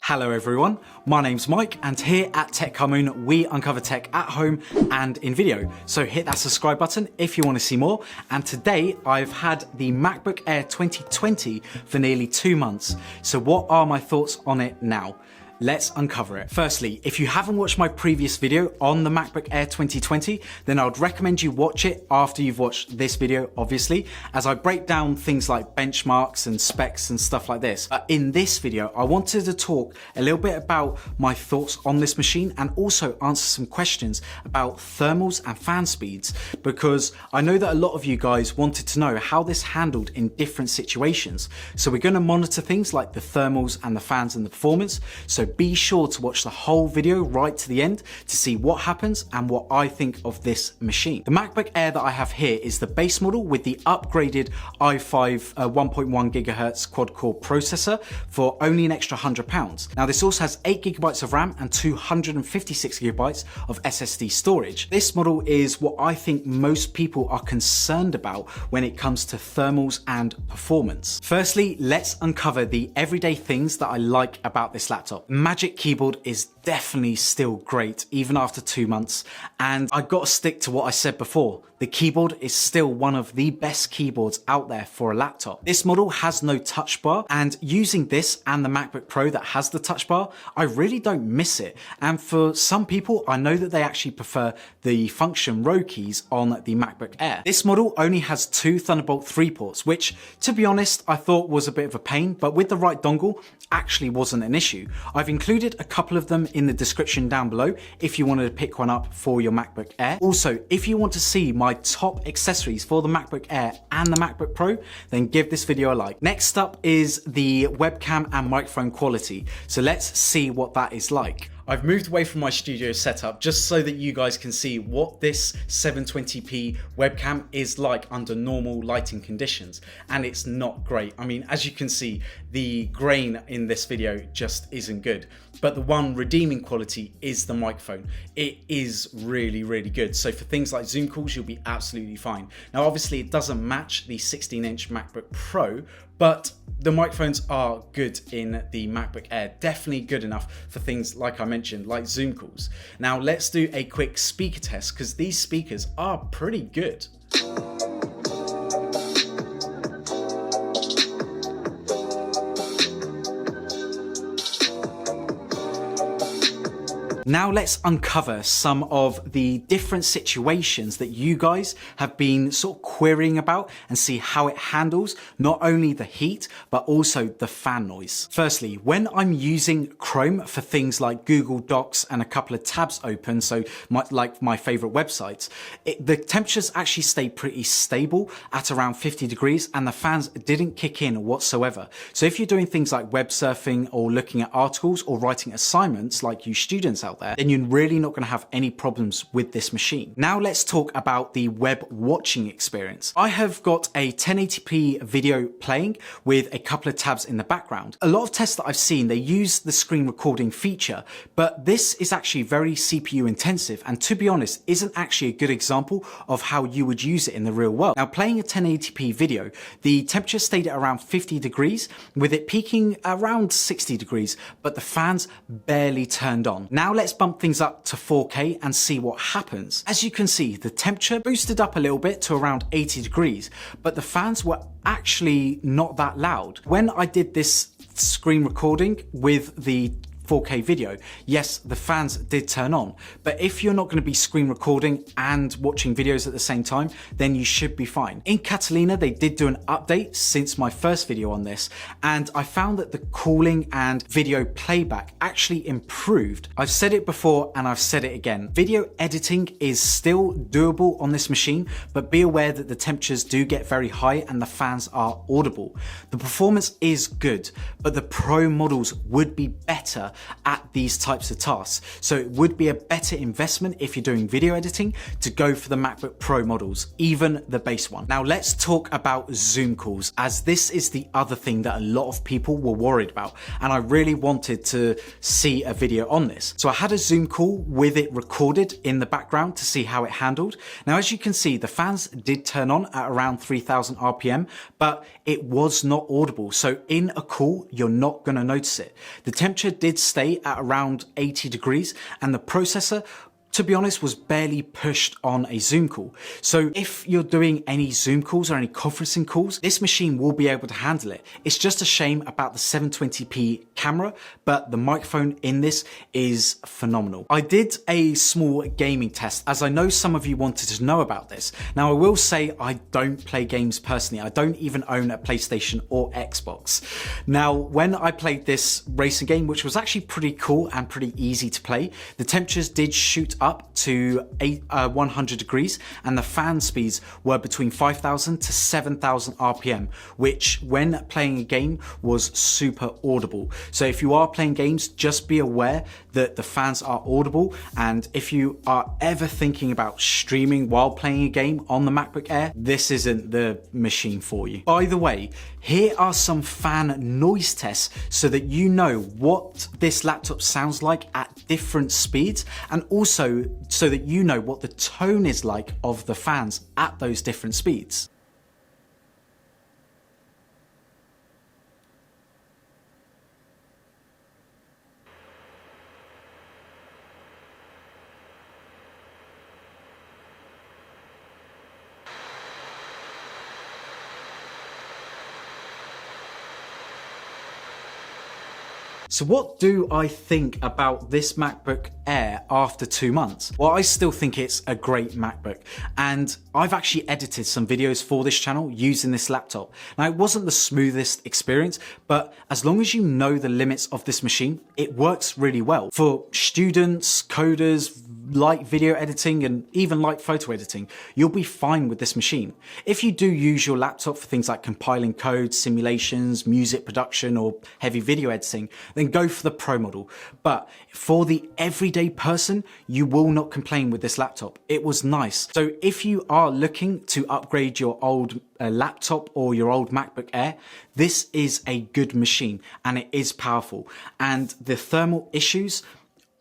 Hello everyone, my name's Mike and here at Tech Moon we uncover tech at home and in video. So hit that subscribe button if you want to see more. And today I've had the MacBook Air 2020 for nearly 2 months. So what are my thoughts on it now? Let's uncover it. Firstly, if you haven't watched my previous video on the MacBook Air 2020, then I would recommend you watch it after you've watched this video, obviously, as I break down things like benchmarks and specs and stuff like this. But in this video, I wanted to talk a little bit about my thoughts on this machine and also answer some questions about thermals and fan speeds, because I know that a lot of you guys wanted to know how this handled in different situations. So we're going to monitor things like the thermals and the fans and the performance. So be sure to watch the whole video right to the end to see what happens and what I think of this machine. The MacBook Air that I have here is the base model with the upgraded i5 1.1 gigahertz quad-core processor for only an extra £100. Now this also has 8 gigabytes of RAM and 256 gigabytes of SSD storage. This model is what I think most people are concerned about when it comes to thermals and performance. Firstly, let's uncover the everyday things that I like about this laptop. Magic Keyboard is definitely still great even after 2 months, and I gotta stick to what I said before. The keyboard is still one of the best keyboards out there for a laptop. This model has no touch bar, and using this and the MacBook Pro that has the touch bar, I really don't miss it. And for some people, I know that they actually prefer the function row keys on the MacBook Air. This model only has 2 Thunderbolt 3 ports, which to be honest, I thought was a bit of a pain, but with the right dongle, actually wasn't an issue. I've included a couple of them in the description down below if you wanted to pick one up for your MacBook Air. Also, if you want to see my top accessories for the MacBook Air and the MacBook Pro, then give this video a like. Next up is the webcam and microphone quality. So let's see what that is like. I've moved away from my studio setup just so that you guys can see what this 720p webcam is like under normal lighting conditions, and it's not great. I mean, as you can see, the grain in this video just isn't good, but the one redeeming quality is the microphone. It is really, really good. So for things like Zoom calls, you'll be absolutely fine. Now, obviously it doesn't match the 16-inch MacBook Pro, but the microphones are good in the MacBook Air, definitely good enough for things like I mentioned, like Zoom calls. Now let's do a quick speaker test, because these speakers are pretty good. Now let's uncover some of the different situations that you guys have been sort of querying about and see how it handles not only the heat, but also the fan noise. Firstly, when I'm using Chrome for things like Google Docs and a couple of tabs open, so like my favorite websites, the temperatures actually stay pretty stable at around 50 degrees and the fans didn't kick in whatsoever. So if you're doing things like web surfing or looking at articles or writing assignments like you students out there, then you're really not going to have any problems with this machine. Now let's talk about the web watching experience. I have got a 1080p video playing with a couple of tabs in the background. A lot of tests that I've seen, they use the screen recording feature, but this is actually very CPU intensive, and to be honest, isn't actually a good example of how you would use it in the real world. Now, playing a 1080p video, the temperature stayed at around 50 degrees, with it peaking around 60 degrees, but the fans barely turned on. Now let's bump things up to 4K and see what happens. As you can see, the temperature boosted up a little bit to around 80 degrees, but the fans were actually not that loud. When I did this screen recording with the 4K video, yes, the fans did turn on, but if you're not going to be screen recording and watching videos at the same time, then you should be fine. In Catalina, they did do an update since my first video on this, and I found that the cooling and video playback actually improved. I've said it before and I've said it again. Video editing is still doable on this machine, but be aware that the temperatures do get very high and the fans are audible. The performance is good, but the Pro models would be better at these types of tasks. So it would be a better investment if you're doing video editing to go for the MacBook Pro models, even the base one. Now let's talk about Zoom calls, as this is the other thing that a lot of people were worried about, and I really wanted to see a video on this. So I had a Zoom call with it recorded in the background to see how it handled. Now, as you can see, the fans did turn on at around 3000 RPM, but it was not audible. So in a call, you're not going to notice it. The temperature did stay at around 80 degrees, and the processor, to be honest, was barely pushed on a Zoom call. So if you're doing any Zoom calls or any conferencing calls, this machine will be able to handle it. It's just a shame about the 720p camera, but the microphone in this is phenomenal. I did a small gaming test, as I know some of you wanted to know about this. Now I will say I don't play games personally. I don't even own a PlayStation or Xbox. Now, when I played this racing game, which was actually pretty cool and pretty easy to play, the temperatures did shoot up to 100 degrees, and the fan speeds were between 5000 to 7000 RPM, which when playing a game was super audible. So if you are playing games, just be aware that the fans are audible, and if you are ever thinking about streaming while playing a game on the MacBook Air, this isn't the machine for you. By the way, here are some fan noise tests so that you know what this laptop sounds like at different speeds, and also so that you know what the tone is like of the fans at those different speeds. So what do I think about this MacBook Air after 2 months? Well, I still think it's a great MacBook, and I've actually edited some videos for this channel using this laptop. Now, it wasn't the smoothest experience, but as long as you know the limits of this machine, it works really well. For students, coders, like video editing, and even like photo editing, you'll be fine with this machine. If you do use your laptop for things like compiling code, simulations, music production, or heavy video editing, then go for the Pro model. But for the everyday person, you will not complain with this laptop. It was nice. So if you are looking to upgrade your old laptop or your old MacBook Air, this is a good machine, and it is powerful. And the thermal issues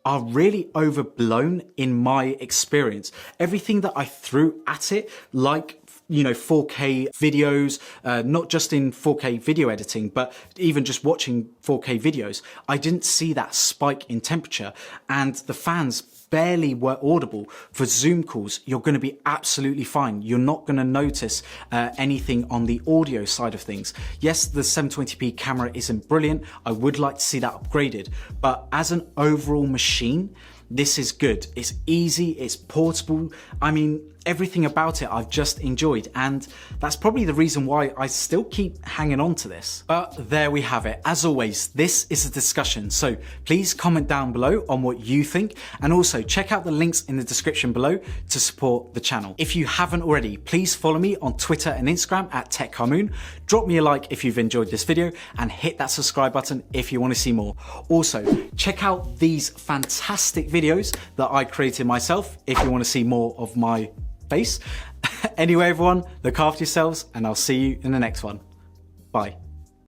are really overblown in my experience. Everything that I threw at it, like 4K videos, not just in 4K video editing, but even just watching 4K videos, I didn't see that spike in temperature, and the fans barely were audible. For Zoom calls, you're going to be absolutely fine. You're not going to notice anything on the audio side of things. Yes, the 720p camera isn't brilliant. I would like to see that upgraded, but as an overall machine, this is good. It's easy, it's portable. I mean, everything about it I've just enjoyed, and that's probably the reason why I still keep hanging on to this. But there we have it. As always, this is a discussion, so please comment down below on what you think, and also check out the links in the description below to support the channel. If you haven't already, please follow me on Twitter and Instagram at TechCarMoon. Drop me a like if you've enjoyed this video, and hit that subscribe button if you want to see more. Also, check out these fantastic videos that I created myself if you want to see more of my face. Anyway, everyone, look after yourselves, and I'll see you in the next one. Bye.